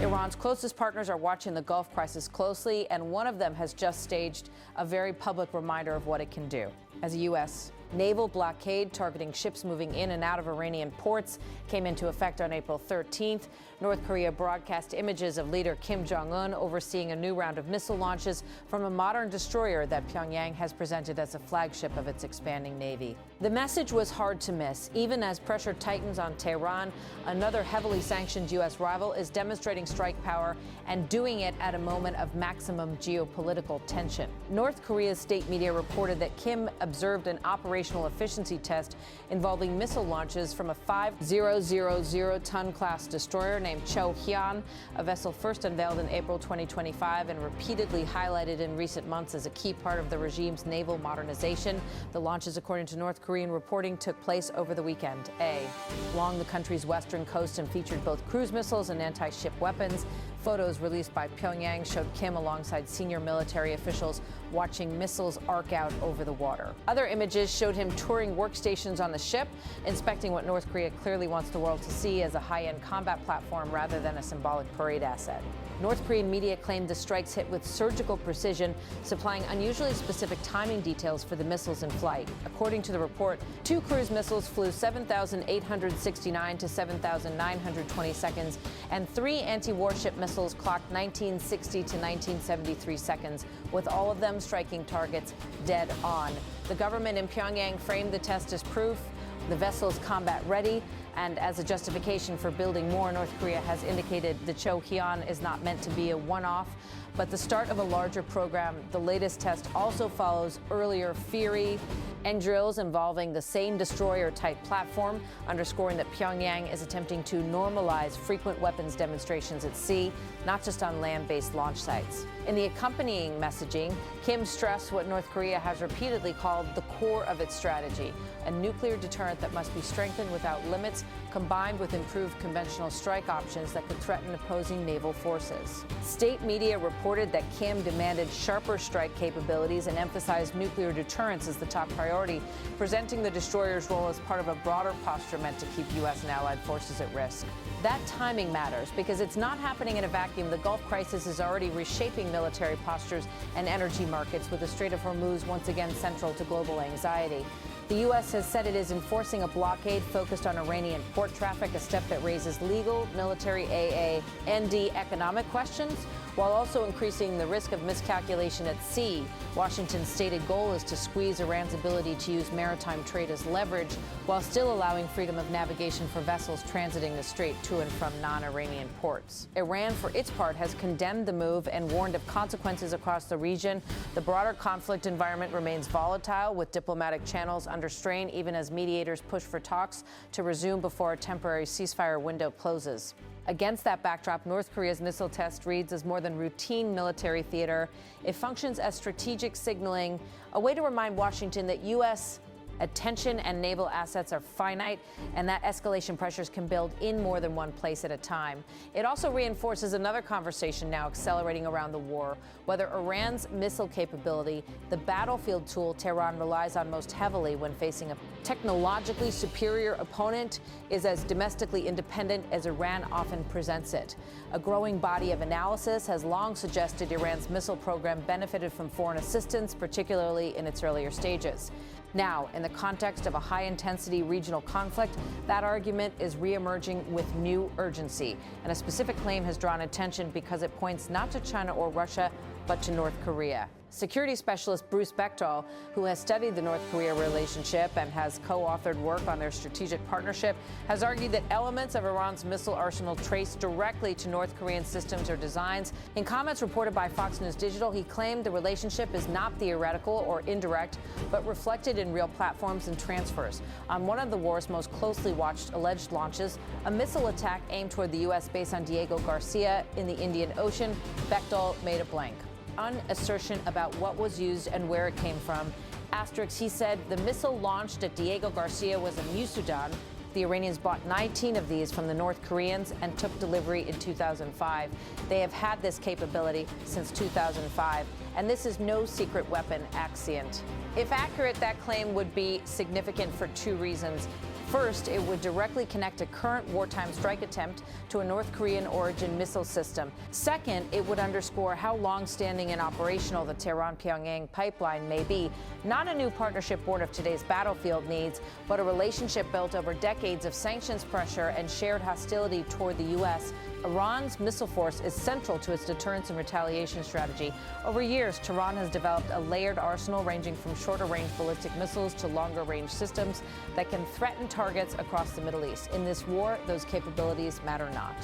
Iran's closest partners are watching the Gulf crisis closely, and one of them has just staged a very public reminder of what it can do. As a U.S. naval blockade targeting ships moving in and out of Iranian ports came into effect on April 13th, North Korea broadcast images of leader Kim Jong-un overseeing a new round of missile launches from a modern destroyer that Pyongyang has presented as a flagship of its expanding navy. The message was hard to miss. Even as pressure tightens on Tehran, another heavily sanctioned U.S. rival is demonstrating strike power and doing it at a moment of maximum geopolitical tension. North Korea's state media reported that Kim observed an operational efficiency test involving missile launches from a 5,000-ton class destroyer named Choe Hyon, a vessel first unveiled in April 2025 and repeatedly highlighted in recent months as a key part of the regime's naval modernization. The launches, according to North Korean reporting, took place over the weekend. Along the country's western coast and featured both cruise missiles and anti-ship weapons. Photos released by Pyongyang showed Kim alongside senior military officials watching missiles arc out over the water. Other images showed him touring workstations on the ship, inspecting what North Korea clearly wants the world to see as a high-end combat platform rather than a symbolic parade asset. North Korean media claimed the strikes hit with surgical precision, supplying unusually specific timing details for the missiles in flight. According to the report, 2 cruise missiles flew 7,869 to 7,920 seconds, and 3 anti-warship missiles clocked 1960 to 1973 seconds, with all of them striking targets dead on. The government in Pyongyang framed the test as proof the vessel is combat ready, and as a justification for building more, North Korea has indicated the Choe Hyon is not meant to be a one-off, but the start of a larger program. The latest test also follows earlier Fury and drills involving the same destroyer-type platform, underscoring that Pyongyang is attempting to normalize frequent weapons demonstrations at sea, not just on land-based launch sites. In the accompanying messaging, Kim stressed what North Korea has repeatedly called the core of its strategy, a nuclear deterrent that must be strengthened without limits, combined with improved conventional strike options that could threaten opposing naval forces. State media reported that Kim demanded sharper strike capabilities and emphasized nuclear deterrence as the top priority, presenting the destroyer's role as part of a broader posture meant to keep U.S. and allied forces at risk. That timing matters because it's not happening in a vacuum. The Gulf crisis is already reshaping military postures and energy markets, with the Strait of Hormuz once again central to global anxiety. The U.S. has said it is enforcing a blockade focused on Iranian port traffic, a step that raises legal, military, and economic questions, while also increasing the risk of miscalculation at sea. Washington's stated goal is to squeeze Iran's ability to use maritime trade as leverage, while still allowing freedom of navigation for vessels transiting the strait to and from non-Iranian ports. Iran, for its part, has condemned the move and warned of consequences across the region. The broader conflict environment remains volatile, with diplomatic channels under strain, even as mediators push for talks to resume before a temporary ceasefire window closes. Against that backdrop, North Korea's missile test reads as more than routine military theater. It functions as strategic signaling, a way to remind Washington that U.S. attention and naval assets are finite, and that escalation pressures can build in more than one place at a time. It also reinforces another conversation now accelerating around the war, whether Iran's missile capability, the battlefield tool Tehran relies on most heavily when facing a technologically superior opponent, is as domestically independent as Iran often presents it. A growing body of analysis has long suggested Iran's missile program benefited from foreign assistance, particularly in its earlier stages. Now, in the context of a high-intensity regional conflict, that argument is reemerging with new urgency. And a specific claim has drawn attention because it points not to China or Russia, but to North Korea. Security specialist Bruce Bechtel, who has studied the North Korea relationship and has co-authored work on their strategic partnership, has argued that elements of Iran's missile arsenal trace directly to North Korean systems or designs. In comments reported by Fox News Digital, he claimed the relationship is not theoretical or indirect, but reflected in real platforms and transfers. On one of the war's most closely watched alleged launches, a missile attack aimed toward the U.S. base on Diego Garcia in the Indian Ocean, Bechtel made a blank. Assertion about what was used and where it came from. Asterisk, he said the missile launched at Diego Garcia was a Musudan. The Iranians bought 19 of these from the North Koreans and took delivery in 2005. They have had this capability since 2005, and this is no secret weapon, Axient. If accurate, that claim would be significant for two reasons. First, it would directly connect a current wartime strike attempt to a North Korean origin missile system. Second, it would underscore how long-standing and operational the Tehran-Pyongyang pipeline may be. Not a new partnership born of today's battlefield needs, but a relationship built over decades of sanctions pressure and shared hostility toward the U.S. Iran's missile force is central to its deterrence and retaliation strategy. Over years, Tehran has developed a layered arsenal ranging from shorter-range ballistic missiles to longer-range systems that can threaten targets across the Middle East. In this war, those capabilities matter not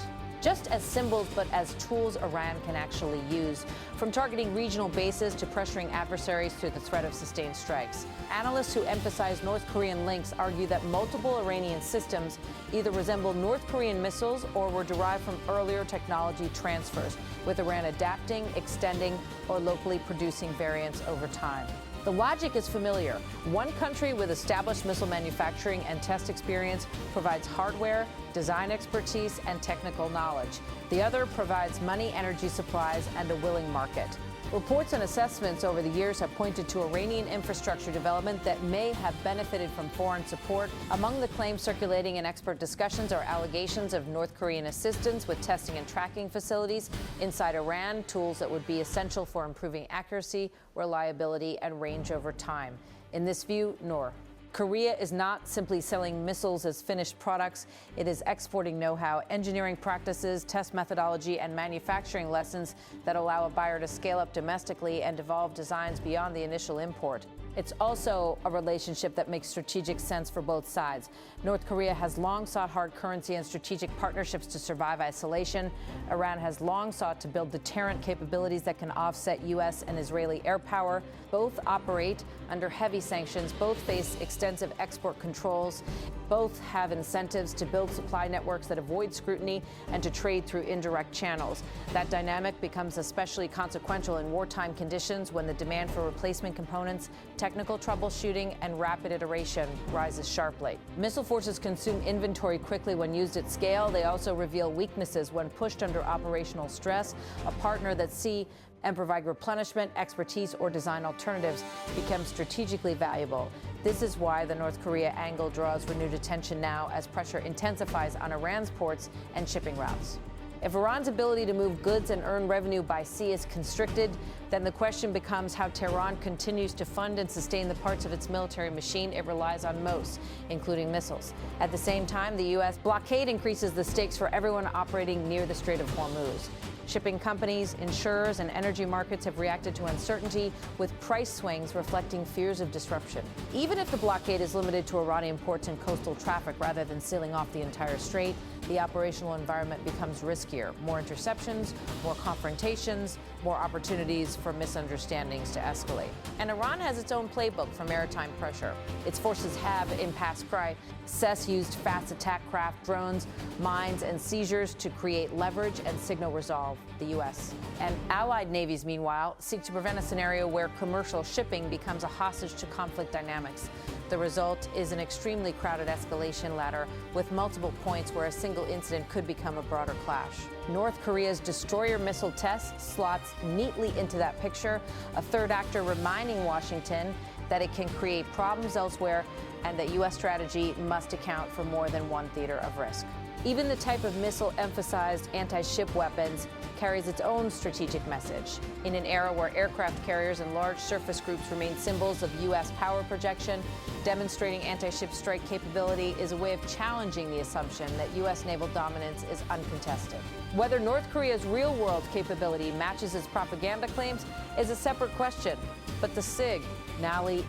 just as symbols, but as tools Iran can actually use, from targeting regional bases to pressuring adversaries through the threat of sustained strikes. Analysts who emphasize North Korean links argue that multiple Iranian systems either resemble North Korean missiles or were derived from earlier technology transfers, with Iran adapting, extending, or locally producing variants over time. The logic is familiar. One country with established missile manufacturing and test experience provides hardware, design expertise, and technical knowledge. The other provides money, energy supplies, and a willing market. Reports and assessments over the years have pointed to Iranian infrastructure development that may have benefited from foreign support. Among the claims circulating in expert discussions are allegations of North Korean assistance with testing and tracking facilities inside Iran, tools that would be essential for improving accuracy, reliability, and range over time. In this view, nor. Korea is not simply selling missiles as finished products. It is exporting know-how, engineering practices, test methodology, and manufacturing lessons that allow a buyer to scale up domestically and evolve designs beyond the initial import. It's also a relationship that makes strategic sense for both sides. North Korea has long sought hard currency and strategic partnerships to survive isolation. Iran has long sought to build deterrent capabilities that can offset U.S. and Israeli air power. Both operate under heavy sanctions. Both face extensive export controls. Both have incentives to build supply networks that avoid scrutiny and to trade through indirect channels. That dynamic becomes especially consequential in wartime conditions when the demand for replacement components, technical troubleshooting, and rapid iteration rises sharply. Missile forces consume inventory quickly when used at scale. They also reveal weaknesses when pushed under operational stress. A partner that see and provide replenishment, expertise, or design alternatives becomes strategically valuable. This is why the North Korea angle draws renewed attention now as pressure intensifies on Iran's ports and shipping routes. If Iran's ability to move goods and earn revenue by sea is constricted, then the question becomes how Tehran continues to fund and sustain the parts of its military machine it relies on most, including missiles. At the same time, the U.S. blockade increases the stakes for everyone operating near the Strait of Hormuz. Shipping companies, insurers, and energy markets have reacted to uncertainty, with price swings reflecting fears of disruption. Even if the blockade is limited to Iranian ports and coastal traffic rather than sealing off the entire strait, the operational environment becomes riskier. More interceptions, more confrontations, more opportunities for misunderstandings to escalate. And Iran has its own playbook for maritime pressure. Its forces have, in past crises, used fast attack craft, drones, mines, and seizures to create leverage and signal resolve. The U.S. and allied navies, meanwhile, seek to prevent a scenario where commercial shipping becomes a hostage to conflict dynamics. The result is an extremely crowded escalation ladder with multiple points where a single incident could become a broader clash. North Korea's destroyer missile test slots neatly into that picture, a third actor reminding Washington that it can create problems elsewhere and that U.S. strategy must account for more than one theater of risk. Even the type of missile-emphasized anti-ship weapons carries its own strategic message. In an era where aircraft carriers and large surface groups remain symbols of U.S. power projection, demonstrating anti-ship strike capability is a way of challenging the assumption that U.S. naval dominance is uncontested. Whether North Korea's real-world capability matches its propaganda claims is a separate question, but the signal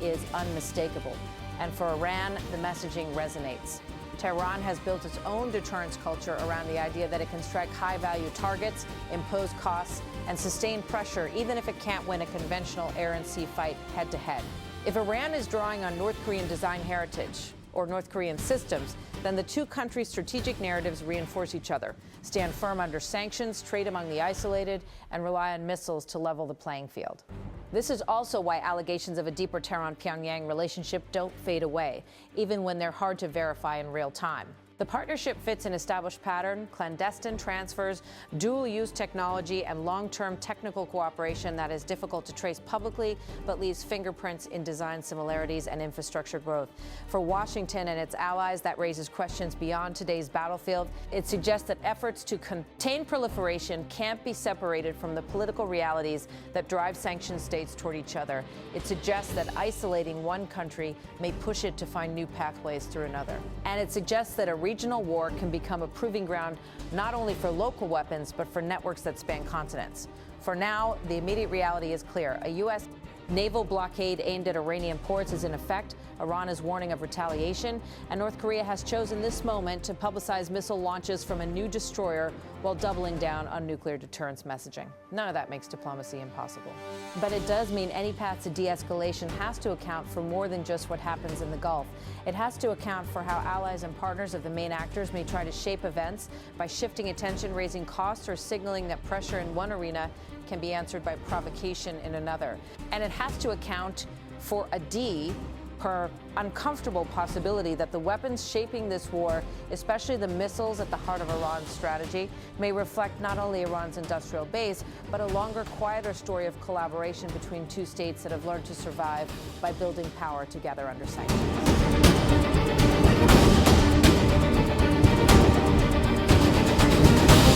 is unmistakable. And for Iran, the messaging resonates. Tehran has built its own deterrence culture around the idea that it can strike high-value targets, impose costs, and sustain pressure even if it can't win a conventional air and sea fight head-to-head. If Iran is drawing on North Korean design heritage or North Korean systems, then the two countries' strategic narratives reinforce each other, stand firm under sanctions, trade among the isolated, and rely on missiles to level the playing field. This is also why allegations of a deeper Tehran-Pyongyang relationship don't fade away, even when they're hard to verify in real time. The partnership fits an established pattern: clandestine transfers, dual-use technology, and long-term technical cooperation that is difficult to trace publicly but leaves fingerprints in design similarities and infrastructure growth. For Washington and its allies, that raises questions beyond today's battlefield. It suggests that efforts to contain proliferation can't be separated from the political realities that drive sanctioned states toward each other. It suggests that isolating one country may push it to find new pathways through another. And it suggests that a regional war can become a proving ground not only for local weapons, but for networks that span continents. For now, the immediate reality is clear. A U.S. naval blockade aimed at Iranian ports is in effect. Iran is warning of retaliation, and North Korea has chosen this moment to publicize missile launches from a new destroyer while doubling down on nuclear deterrence messaging. None of that makes diplomacy impossible. But it does mean any path to de-escalation has to account for more than just what happens in the Gulf. It has to account for how allies and partners of the main actors may try to shape events by shifting attention, raising costs, or signaling that pressure in one arena can be answered by provocation in another. And it has to account for a uncomfortable possibility that the weapons shaping this war, especially the missiles at the heart of Iran's strategy, may reflect not only Iran's industrial base, but a longer, quieter story of collaboration between two states that have learned to survive by building power together under sanctions.